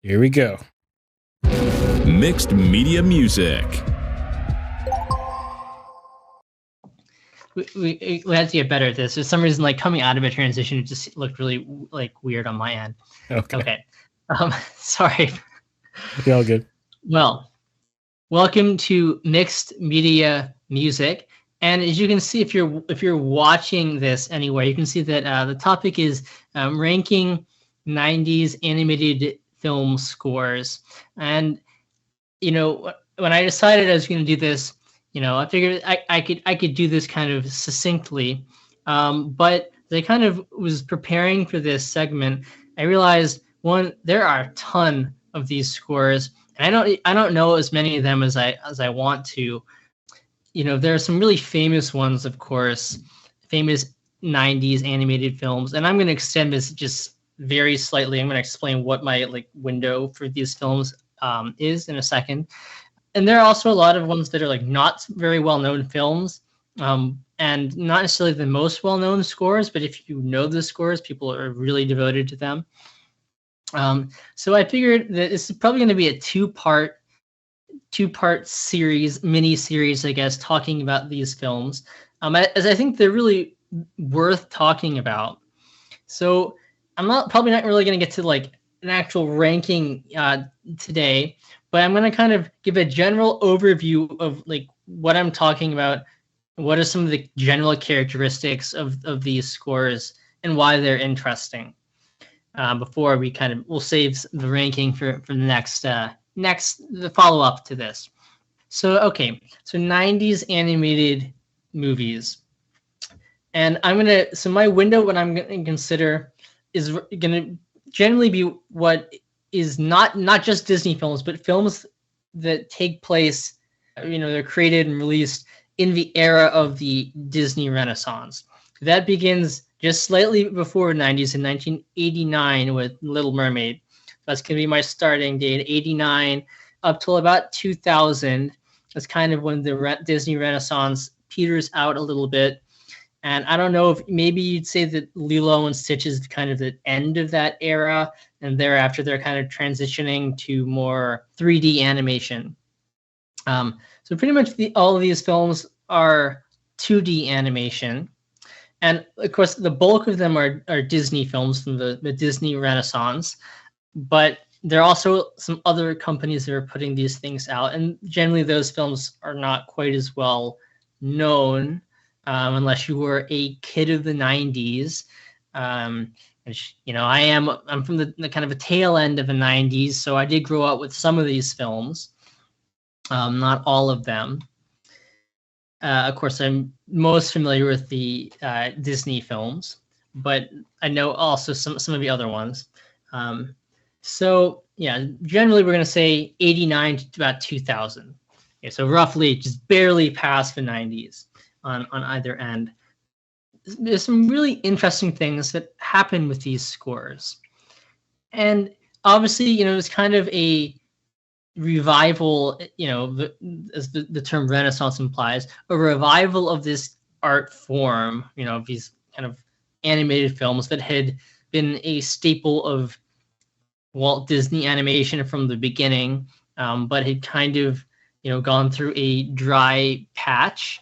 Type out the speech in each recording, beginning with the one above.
Here we go. Mixed media music. We had to get better at this. For some reason, like coming out of a transition, it just looked really like weird on my end. Okay. Sorry. You're all good. Well, welcome to Mixed Media Music. And as you can see, if you're watching this anywhere, you can see that the topic is ranking 90s animated film scores. And when I decided I was going to do this, I figured I could do this kind of succinctly. But as I kind of was preparing for this segment, I realized there are a ton of these scores, and I don't know as many of them as I want to. There are some really famous ones, of course, famous 90s animated films, and I'm going to extend this just very slightly. I'm going to explain what my window for these films is in a second. And there are also a lot of ones that are not very well-known films, and not necessarily the most well-known scores, but if you know the scores, people are really devoted to them. So I figured that this is probably going to be a two-part series, mini-series, I guess, talking about these films, as I think they're really worth talking about. So I'm probably not really going to get to an actual ranking today, but I'm going to kind of give a general overview of what I'm talking about, what are some of the general characteristics of these scores and why they're interesting. Before we'll save the ranking for the the follow-up to this. So 90s animated movies. And so my window, what I'm going to consider is going to generally be what is not just Disney films, but films that take place, they're created and released in the era of the Disney Renaissance. That begins just slightly before 90s in 1989 with Little Mermaid. That's going to be my starting date, 89 up till about 2000. That's kind of when the Disney Renaissance peters out a little bit. And I don't know if maybe you'd say that Lilo and Stitch is kind of the end of that era, and thereafter they're kind of transitioning to more 3D animation. So pretty much all of these films are 2D animation. And of course, the bulk of them are Disney films from the Disney Renaissance. But there are also some other companies that are putting these things out. And generally, those films are not quite as well known. Unless you were a kid of the 90s, which, I'm from the kind of a tail end of the 90s, so I did grow up with some of these films, not all of them. Of course, I'm most familiar with the Disney films, but I know also some of the other ones. So generally we're going to say 89 to about 2000. Okay, so roughly just barely past the 90s. On either end. There's some really interesting things that happen with these scores. And obviously, it's kind of a revival, as the term Renaissance implies, a revival of this art form, of these kind of animated films that had been a staple of Walt Disney animation from the beginning, but had kind of, gone through a dry patch.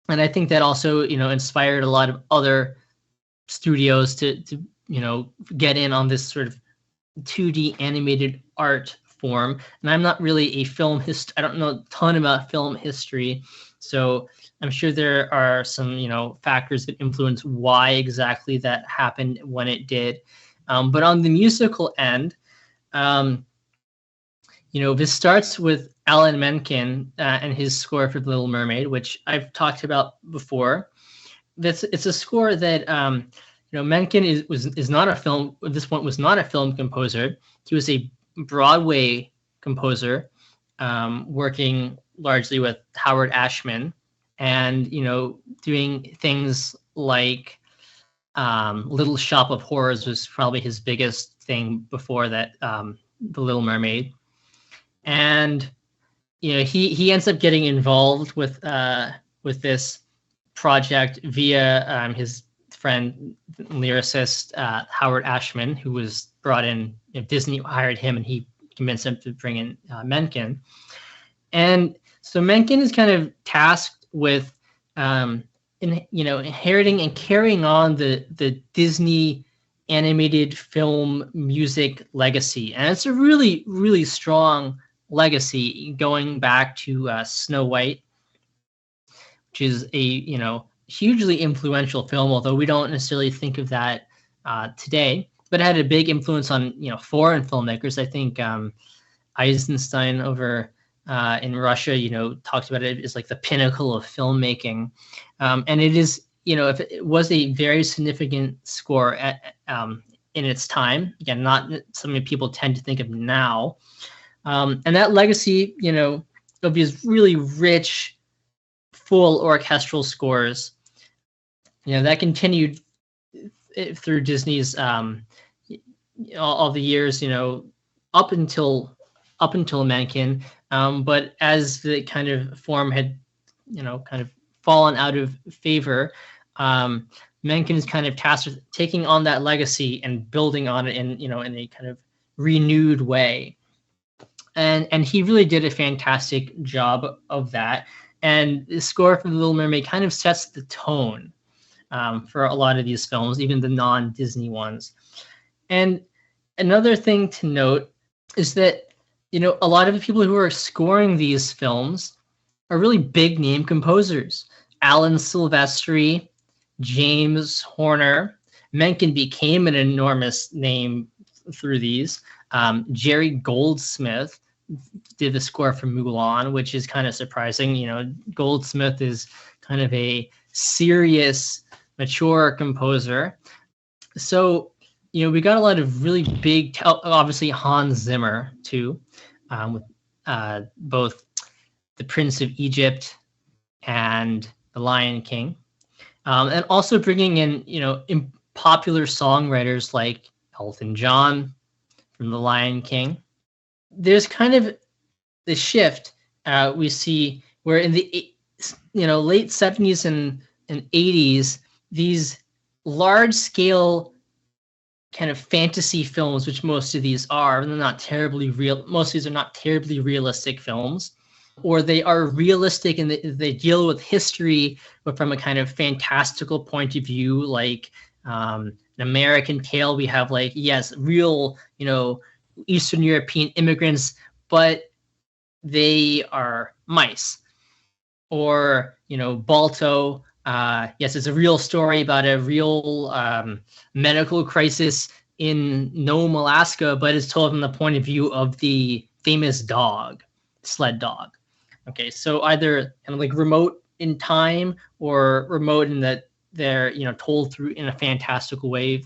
And I think that also, inspired a lot of other studios to get in on this sort of 2D animated art form. And I'm not really a I don't know a ton about film history. So I'm sure there are some, factors that influence why exactly that happened when it did. But on the musical end, this starts with Alan Menken and his score for The Little Mermaid, which I've talked about before. It's a score that Menken is not a film. This one was not a film composer. He was a Broadway composer, working largely with Howard Ashman, and doing things like Little Shop of Horrors was probably his biggest thing before that. The Little Mermaid. And he ends up getting involved with this project via his friend lyricist Howard Ashman, who was brought in. Disney hired him, and he convince him to bring in Menken. And so Menken is kind of tasked with, inheriting and carrying on the Disney animated film music legacy. And it's a really, really strong legacy going back to Snow White, which is a, hugely influential film, although we don't necessarily think of that today. But it had a big influence on, foreign filmmakers. I think Eisenstein over in Russia, talked about it as like the pinnacle of filmmaking. And it is, if it was a very significant score in its time, again, not something people tend to think of now. And that legacy, of these really rich, full orchestral scores, that continued through Disney's all the years, up until Menken. But as the kind of form had, kind of fallen out of favor, Menken is kind of tasked with taking on that legacy and building on it in a kind of renewed way. And he really did a fantastic job of that. And the score for The Little Mermaid kind of sets the tone for a lot of these films, even the non-Disney ones. And another thing to note is that, a lot of the people who are scoring these films are really big name composers. Alan Silvestri, James Horner. Menken became an enormous name through these. Jerry Goldsmith did the score for Mulan, which is kind of surprising. Goldsmith is kind of a serious, mature composer. So, we got a lot of really big, obviously Hans Zimmer too, with both The Prince of Egypt and The Lion King. And also bringing in, popular songwriters like Elton John from The Lion King. There's kind of the shift we see where in the late 70s and 80s, these large scale kind of fantasy films, which most of these are, they're not terribly real. Most of these are not terribly realistic films, or they are realistic and they deal with history, but from a kind of fantastical point of view, like An American Tale. We have real, Eastern European immigrants, but they are mice. Or, Balto. Yes, it's a real story about a real medical crisis in Nome, Alaska, but it's told from the point of view of the famous dog, sled dog. Okay, so either kind of like remote in time or remote in that they're told through in a fantastical way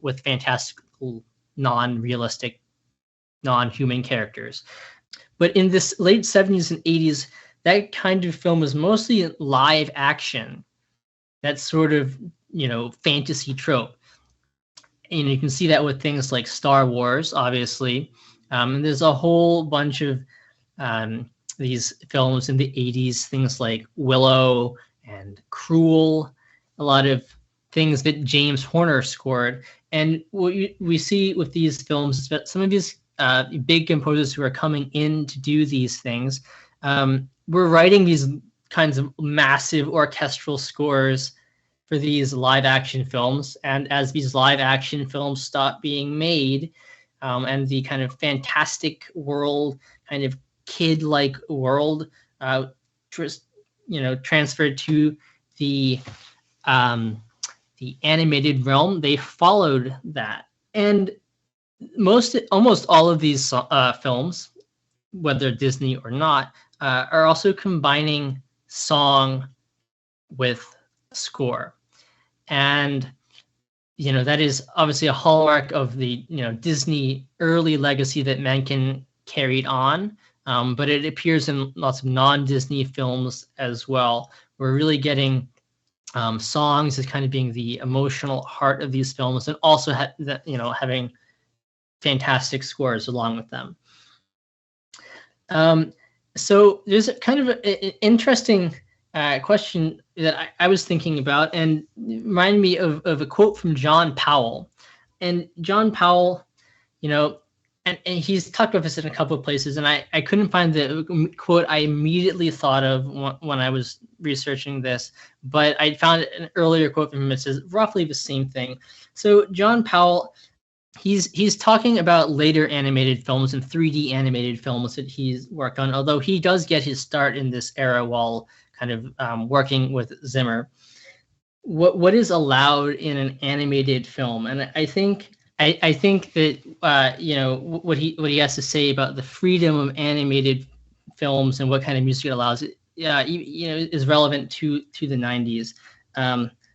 with fantastical, non-realistic, non-human characters. But in this late 70s and 80s, that kind of film was mostly live action. That sort of, fantasy trope. And you can see that with things like Star Wars, obviously. And there's a whole bunch of these films in the 80s, things like Willow and Cruel, a lot of things that James Horner scored. And what we see with these films is that some of these big composers who are coming in to do these things, we're writing these kinds of massive orchestral scores for these live action films. And as these live action films stop being made, and the kind of fantastic world, kind of kid-like world, transferred to the animated realm, they followed that. And almost all of these films, whether Disney or not, are also combining song with score. And that is obviously a hallmark of the Disney early legacy that Menken carried on, but it appears in lots of non-Disney films as well. We're really getting songs as kind of being the emotional heart of these films, and also having fantastic scores along with them. So there's kind of an interesting question that I was thinking about, and it reminded me of a quote from John Powell. And John Powell, and he's talked about this in a couple of places, and I couldn't find the quote I immediately thought of when I was researching this, but I found an earlier quote from him that says roughly the same thing. So John Powell, he's talking about later animated films and 3D animated films that he's worked on, although he does get his start in this era while kind of working with Zimmer. What is allowed in an animated film, and I think that what he has to say about the freedom of animated films and what kind of music it allows, is relevant to the 90s.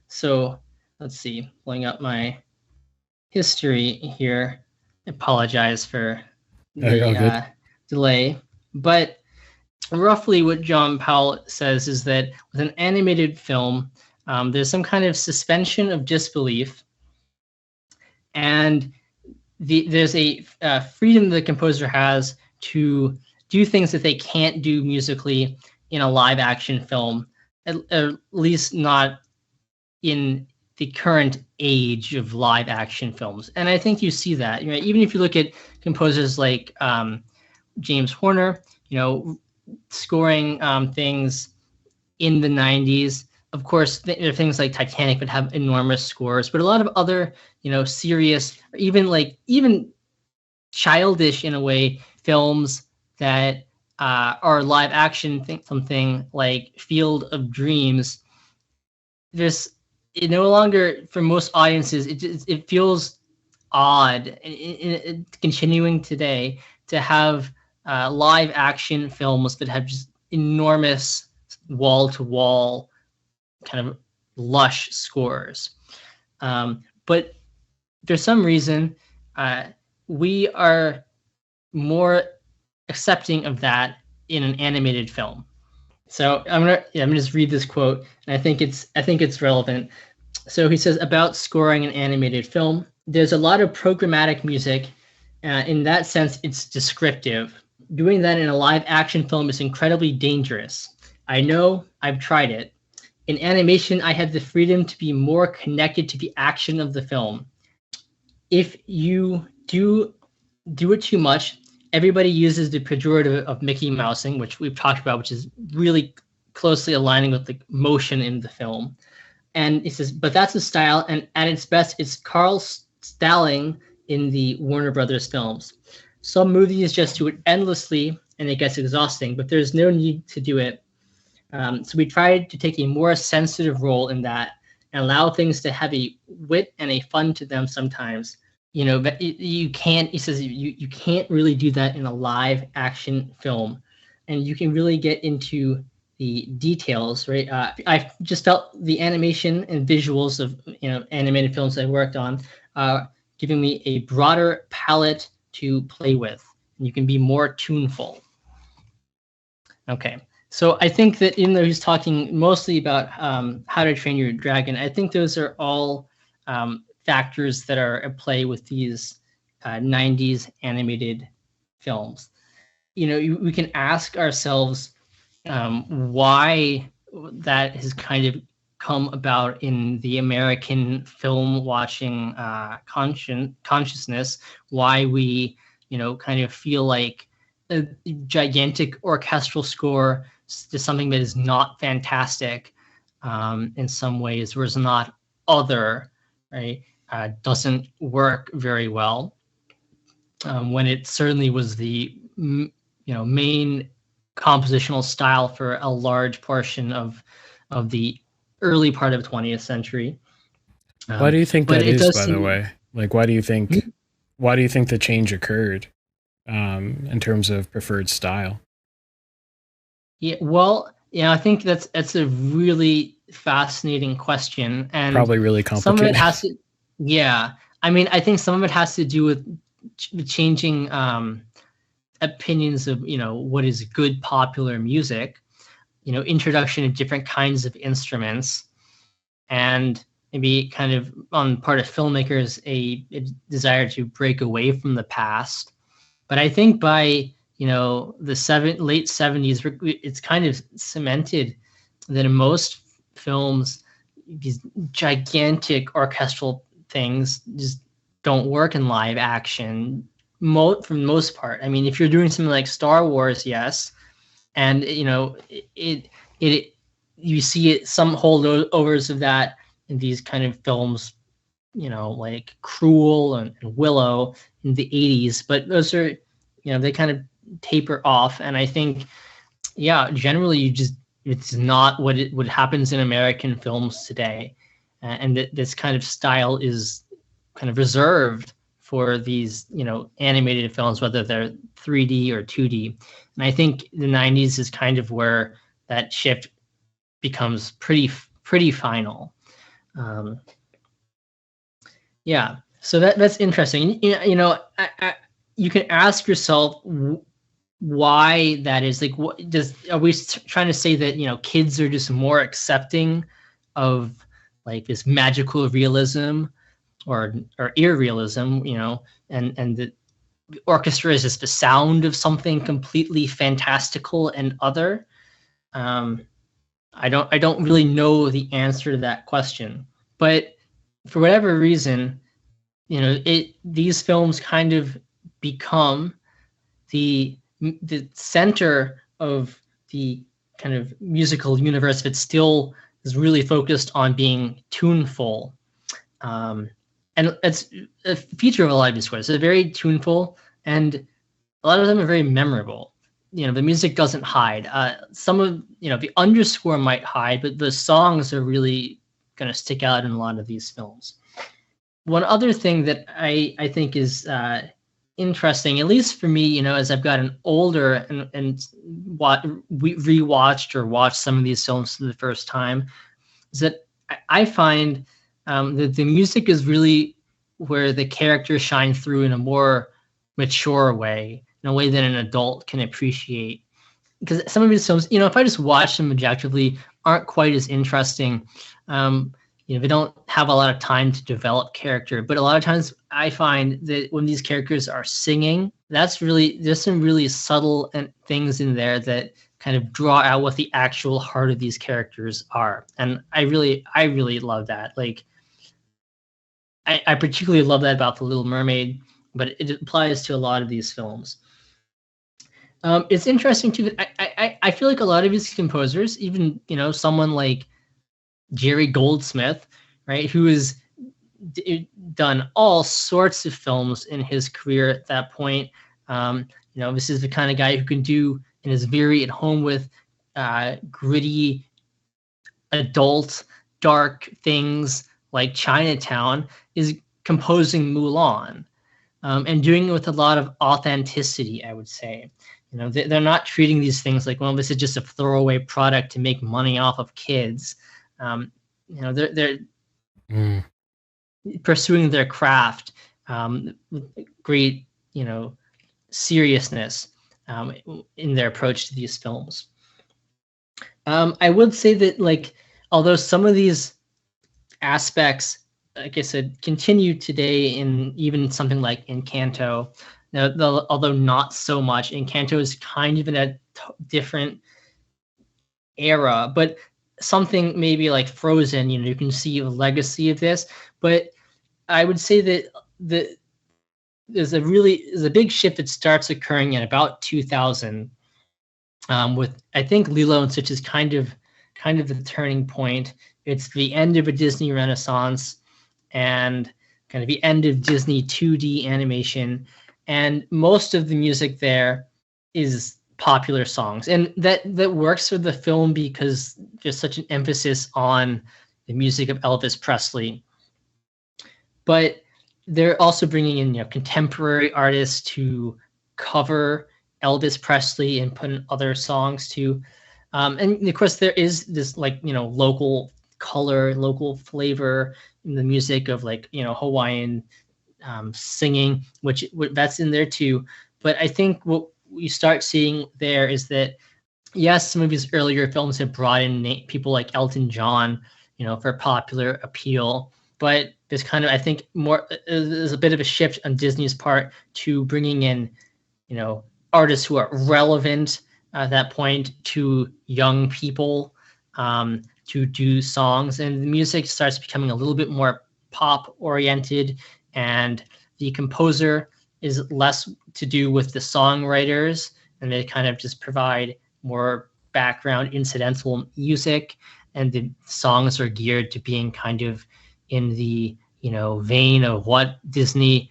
So let's see, pulling up my history here. I apologize for the delay, but roughly what John Powell says is that with an animated film, there's some kind of suspension of disbelief, and there's a freedom the composer has to do things that they can't do musically in a live action film, at least not in the current age of live action films. And I think you see that, even if you look at composers like James Horner, scoring things in the 90s. Of course, there are things like Titanic that have enormous scores, but a lot of other, serious, or even childish in a way, films that are live action, something like Field of Dreams. It no longer, for most audiences, it feels odd, continuing today, to have live action films that have just enormous wall-to-wall kind of lush scores. But for some reason, we are more accepting of that in an animated film. So I'm gonna just read this quote, and I think it's relevant. So he says about scoring an animated film, there's a lot of programmatic music. In that sense, it's descriptive. Doing that in a live action film is incredibly dangerous. I know, I've tried it. In animation, I have the freedom to be more connected to the action of the film. If you do it too much, everybody uses the pejorative of Mickey Mousing, which we've talked about, which is really closely aligning with the motion in the film. And he says, but that's a style, and at its best, it's Carl Stalling in the Warner Brothers films. Some movies just do it endlessly, and it gets exhausting, but there's no need to do it. So we tried to take a more sensitive role in that and allow things to have a wit and a fun to them sometimes. But you can't, he says, you can't really do that in a live action film. And you can really get into the details, right? I just felt the animation and visuals of, animated films I worked on, giving me a broader palette to play with. And you can be more tuneful. Okay. So I think that even though he's talking mostly about How to Train Your Dragon, I think those are all factors that are at play with these 90s animated films. We can ask ourselves why that has kind of come about in the American film watching consciousness, why we, kind of feel like a gigantic orchestral score is something that is not fantastic in some ways, whereas not other, right? Doesn't work very well when it certainly was the main compositional style for a large portion of the early part of the 20th century. Why do you think that is, by the way? Like, why do you think the change occurred in terms of preferred style? Yeah, well, I think that's a really fascinating question, and probably really complicated. Some of it has to, I think some of it has to do with changing opinions of what is good popular music, introduction of different kinds of instruments, and maybe kind of on part of filmmakers a desire to break away from the past. But I think by the late 70s, it's kind of cemented that in most films, these gigantic orchestral things just don't work in live action. for the most part. I mean, if you're doing something like Star Wars, yes, and it you see some holdovers of that in these kind of films, like Cruel and Willow in the 80s, but those are, they kind of taper off. And I think, generally it's not what happens in American films today. And that this kind of style is kind of reserved for these, animated films, whether they're 3D or 2D. And I think the 90s is kind of where that shift becomes pretty final. So that's interesting. You can ask yourself why that is. Like, are we trying to say that kids are just more accepting of like this magical realism or irrealism, and the orchestra is just the sound of something completely fantastical and other? I don't really know the answer to that question, but for whatever reason, these films kind of become the center of the kind of musical universe, but still is really focused on being tuneful. And it's a feature of a lot of these scores. They're very tuneful, and a lot of them are very memorable. The music doesn't hide. Some of, the underscore might hide, but the songs are really going to stick out in a lot of these films. One other thing that I think is interesting, at least for me, as I've gotten older and rewatched or watched some of these films for the first time, is that I find that the music is really where the characters shine through in a more mature way, in a way that an adult can appreciate. Because some of these films, if I just watch them objectively, aren't quite as interesting. They don't have a lot of time to develop character, but a lot of times I find that when these characters are singing, there's some really subtle things in there that kind of draw out what the actual heart of these characters are. And I really love that. Like, I particularly love that about The Little Mermaid, but it applies to a lot of these films. It's interesting too that I feel like a lot of these composers, even someone like Jerry Goldsmith, right, who has done all sorts of films in his career at that point. This is the kind of guy who can do and is very at home with gritty, adult, dark things like Chinatown, is composing Mulan, and doing it with a lot of authenticity, I would say. They're not treating these things like, well, this is just a throwaway product to make money off of kids. They're pursuing their craft with great, seriousness in their approach to these films. I would say that, like, although some of these aspects, like I said, continue today in even something like Encanto. Now, although not so much, Encanto is kind of in a different era, but something maybe like Frozen, you can see a legacy of this. But I would say that there's a big shift that starts occurring in about 2000, with, I think, Lilo and Stitch is kind of the turning point. It's the end of a Disney Renaissance and kind of the end of Disney 2D animation. And most of the music there is popular songs. And that works for the film because there's such an emphasis on the music of Elvis Presley. But they're also bringing in, contemporary artists to cover Elvis Presley and put in other songs too. And of course there is this, like, local color, local flavor in the music of, like, Hawaiian singing, which that's in there too. But I think what we start seeing there is that, yes, some of these earlier films have brought in people like Elton John, for popular appeal. But there's kind of, I think, there's a bit of a shift on Disney's part to bringing in, artists who are relevant at that point to young people, to do songs, and the music starts becoming a little bit more pop oriented, and the composer is less to do with the songwriters, and they kind of just provide more background incidental music, and the songs are geared to being kind of in the vein of what Disney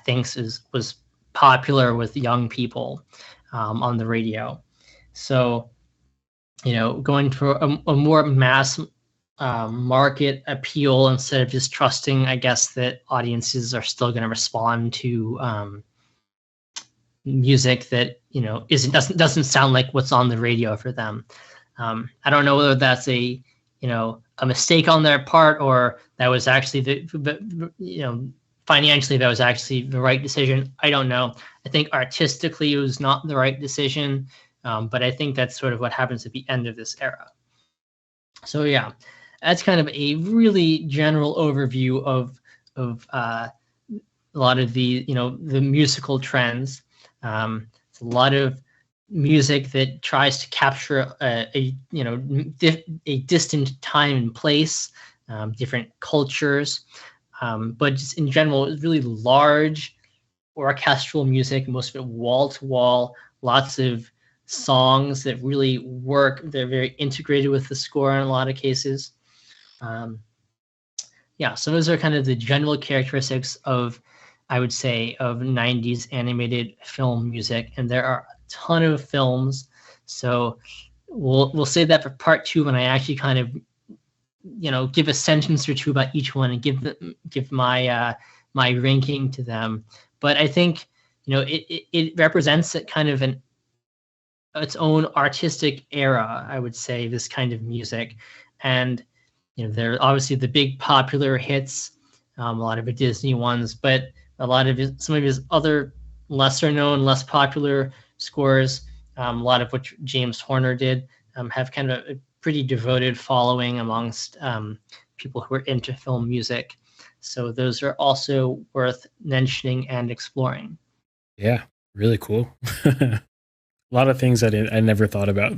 thinks was popular with young people on the radio. So going for a more mass market appeal instead of just trusting, I guess, that audiences are still going to respond to music that doesn't sound like what's on the radio for them. I don't know whether that's a mistake on their part, or that was actually financially that was actually the right decision. I don't know. I think artistically it was not the right decision, but I think that's sort of what happens at the end of this era. So yeah, that's kind of a really general overview of a lot of the the musical trends. It's a lot of music that tries to capture a distant time and place, different cultures, but just in general, it's really large orchestral music, most of it wall to wall, lots of songs that really work. They're very integrated with the score in a lot of cases. So those are kind of the general characteristics of, I would say, of 90s animated film music, and there are a ton of films. So we'll say that for part 2 when I actually kind of give a sentence or two about each one and give my my ranking to them. But I think it represents it kind of its own artistic era, I would say, this kind of music. And there are obviously the big popular hits, a lot of the Disney ones, but a lot of some of his other lesser known, less popular scores, a lot of which James Horner did, have kind of a pretty devoted following amongst people who are into film music. So those are also worth mentioning and exploring. Yeah, really cool. A lot of things that I never thought about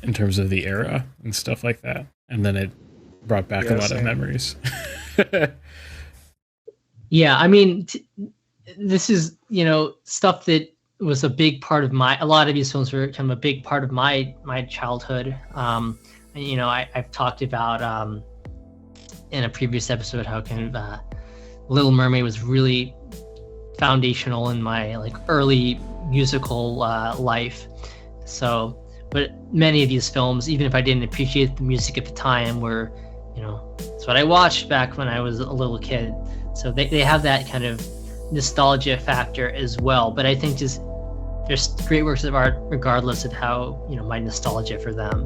in terms of the era and stuff like that. And then it brought back a lot of memories. Yeah, I mean, this is, stuff that was a big part of a lot of these films were kind of a big part of my childhood. I've talked about in a previous episode how kind of Little Mermaid was really foundational in my early musical life. So, but many of these films, even if I didn't appreciate the music at the time, were, it's what I watched back when I was a little kid. So they have that kind of nostalgia factor as well. But I think just there's great works of art regardless of how, my nostalgia for them.